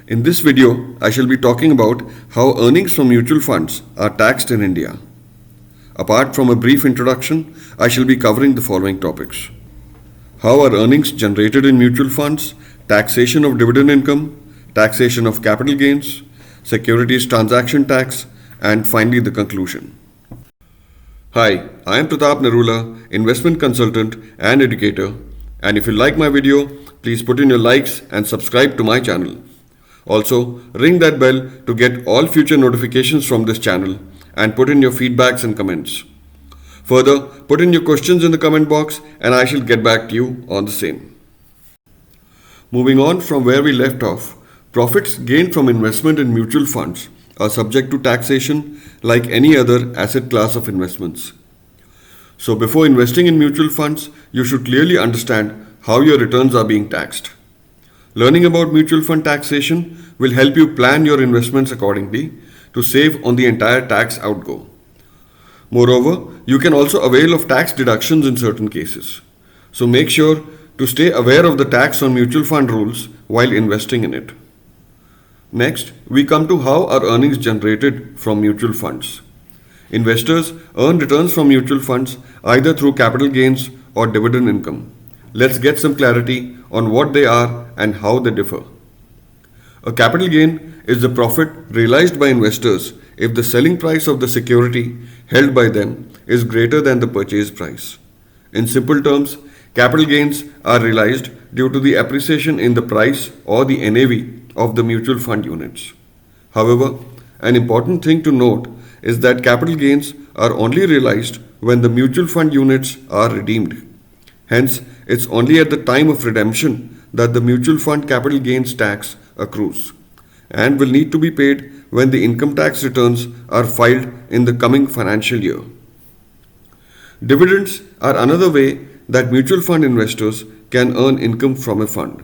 In this video, I shall be talking about how earnings from mutual funds are taxed in India. Apart from a brief introduction, I shall be covering the following topics. How are earnings generated in mutual funds, taxation of dividend income, taxation of capital gains, Securities Transaction Tax, and finally the conclusion. Hi, I am Pratap Narula, investment consultant and educator, and if you like my video, please put in your likes and subscribe to my channel. Also, ring that bell to get all future notifications from this channel and put in your feedbacks and comments. Further, put in your questions in the comment box and I shall get back to you on the same. Moving on from where we left off, profits gained from investment in mutual funds are subject to taxation like any other asset class of investments. So before investing in mutual funds, you should clearly understand how your returns are being taxed. Learning about mutual fund taxation will help you plan your investments accordingly to save on the entire tax outgo. Moreover, you can also avail of tax deductions in certain cases. So make sure to stay aware of the tax on mutual fund rules while investing in it. Next, we come to how are earnings generated from mutual funds. Investors earn returns from mutual funds either through capital gains or dividend income. Let's get some clarity on what they are and how they differ. A capital gain is the profit realized by investors if the selling price of the security held by them is greater than the purchase price. In simple terms, capital gains are realized due to the appreciation in the price or the NAV of the mutual fund units. However, an important thing to note is that capital gains are only realized when the mutual fund units are redeemed. Hence, it's only at the time of redemption that the mutual fund capital gains tax accrues and will need to be paid when the income tax returns are filed in the coming financial year. Dividends are another way that mutual fund investors can earn income from a fund.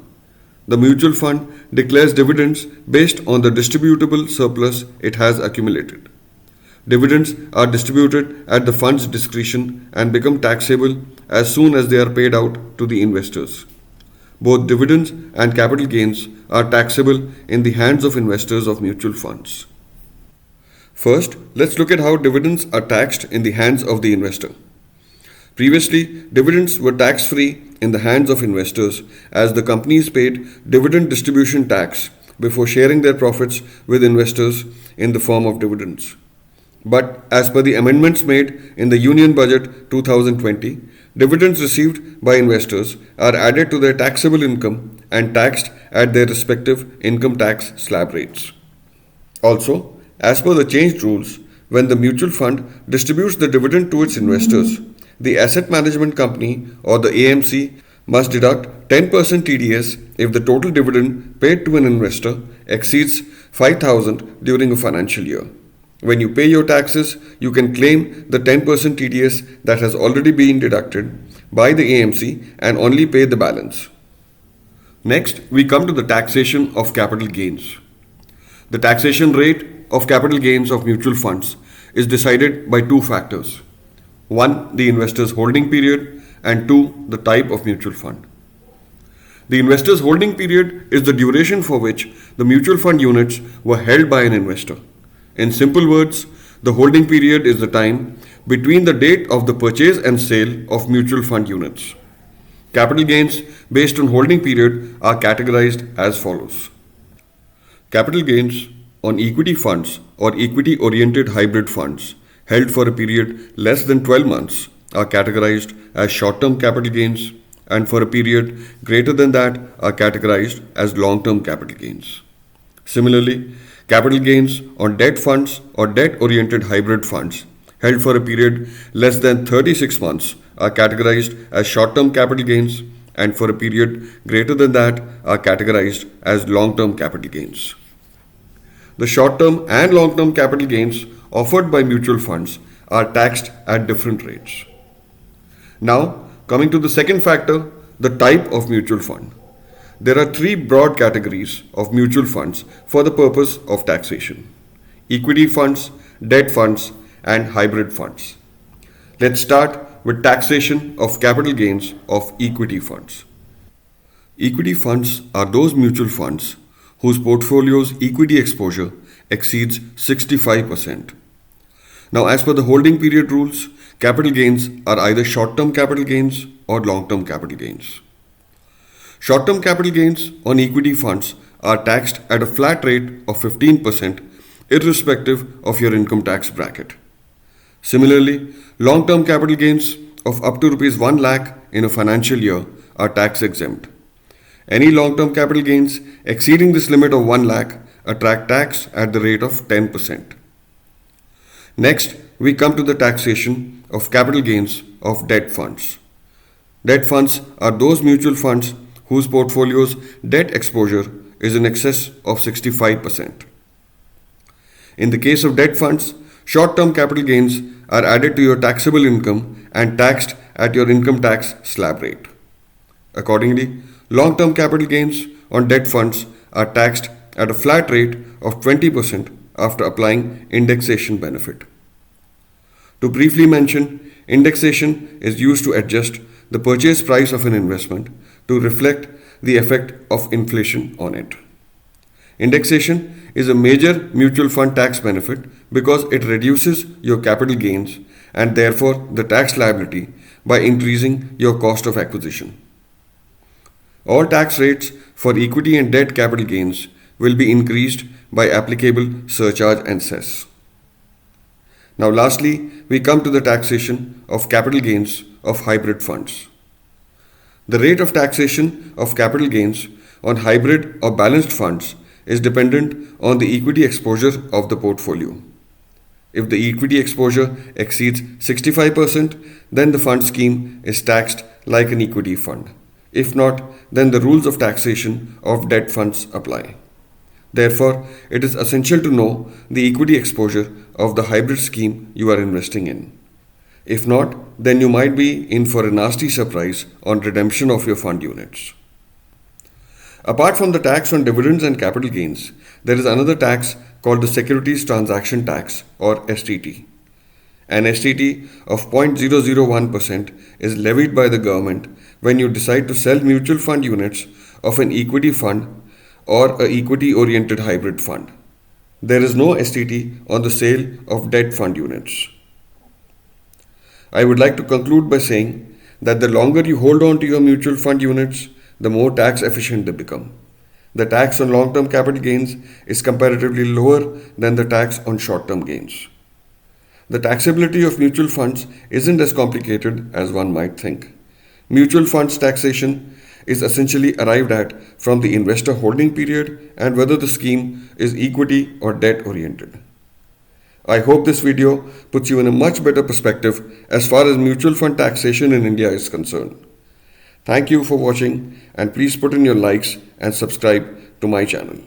The mutual fund declares dividends based on the distributable surplus it has accumulated. Dividends are distributed at the fund's discretion and become taxable as soon as they are paid out to the investors. Both dividends and capital gains are taxable in the hands of investors of mutual funds. First, let's look at how dividends are taxed in the hands of the investor. Previously, dividends were tax-free in the hands of investors as the companies paid dividend distribution tax before sharing their profits with investors in the form of dividends. But as per the amendments made in the Union Budget 2020, dividends received by investors are added to their taxable income and taxed at their respective income tax slab rates. Also, as per the changed rules, when the mutual fund distributes the dividend to its investors, the asset management company or the AMC must deduct 10% TDS if the total dividend paid to an investor exceeds 5,000 during a financial year. When you pay your taxes, you can claim the 10% TDS that has already been deducted by the AMC and only pay the balance. Next, we come to the taxation of capital gains. The taxation rate of capital gains of mutual funds is decided by two factors. One, the investor's holding period, and two, the type of mutual fund. The investor's holding period is the duration for which the mutual fund units were held by an investor. In simple words, the holding period is the time between the date of the purchase and sale of mutual fund units. Capital gains based on holding period are categorized as follows. Capital gains on equity funds or equity-oriented hybrid funds held for a period less than 12 months are categorized as short-term capital gains, and for a period greater than that are categorized as long-term capital gains. Similarly, capital gains on debt funds or debt-oriented hybrid funds held for a period less than 36 months are categorized as short-term capital gains, and for a period greater than that are categorized as long-term capital gains. The short-term and long-term capital gains offered by mutual funds are taxed at different rates. Now, coming to the second factor, the type of mutual fund. There are three broad categories of mutual funds for the purpose of taxation: equity funds, debt funds, and hybrid funds. Let's start with taxation of capital gains of equity funds. Equity funds are those mutual funds whose portfolio's equity exposure exceeds 65%. Now, as per the holding period rules, capital gains are either short-term capital gains or long-term capital gains. Short-term capital gains on equity funds are taxed at a flat rate of 15% irrespective of your income tax bracket. Similarly, long-term capital gains of up to Rs 1 lakh in a financial year are tax exempt. Any long-term capital gains exceeding this limit of 1 lakh attract tax at the rate of 10%. Next, we come to the taxation of capital gains of debt funds. Debt funds are those mutual funds whose portfolio's debt exposure is in excess of 65%. In the case of debt funds, short-term capital gains are added to your taxable income and taxed at your income tax slab rate. Accordingly, long-term capital gains on debt funds are taxed at a flat rate of 20% after applying indexation benefit. To briefly mention, indexation is used to adjust the purchase price of an investment to reflect the effect of inflation on it. Indexation is a major mutual fund tax benefit because it reduces your capital gains and therefore the tax liability by increasing your cost of acquisition. All tax rates for equity and debt capital gains will be increased by applicable surcharge and cess. Now lastly, we come to the taxation of capital gains of hybrid funds. The rate of taxation of capital gains on hybrid or balanced funds is dependent on the equity exposure of the portfolio. If the equity exposure exceeds 65%, then the fund scheme is taxed like an equity fund. If not, then the rules of taxation of debt funds apply. Therefore, it is essential to know the equity exposure of the hybrid scheme you are investing in. If not, then you might be in for a nasty surprise on redemption of your fund units. Apart from the tax on dividends and capital gains, there is another tax called the Securities Transaction Tax or STT. An STT of 0.001% is levied by the government when you decide to sell mutual fund units of an equity fund or an equity-oriented hybrid fund. There is no STT on the sale of debt fund units. I would like to conclude by saying that the longer you hold on to your mutual fund units, the more tax efficient they become. The tax on long-term capital gains is comparatively lower than the tax on short-term gains. The taxability of mutual funds isn't as complicated as one might think. Mutual funds taxation is essentially arrived at from the investor holding period and whether the scheme is equity or debt oriented. I hope this video puts you in a much better perspective as far as mutual fund taxation in India is concerned. Thank you for watching and please put in your likes and subscribe to my channel.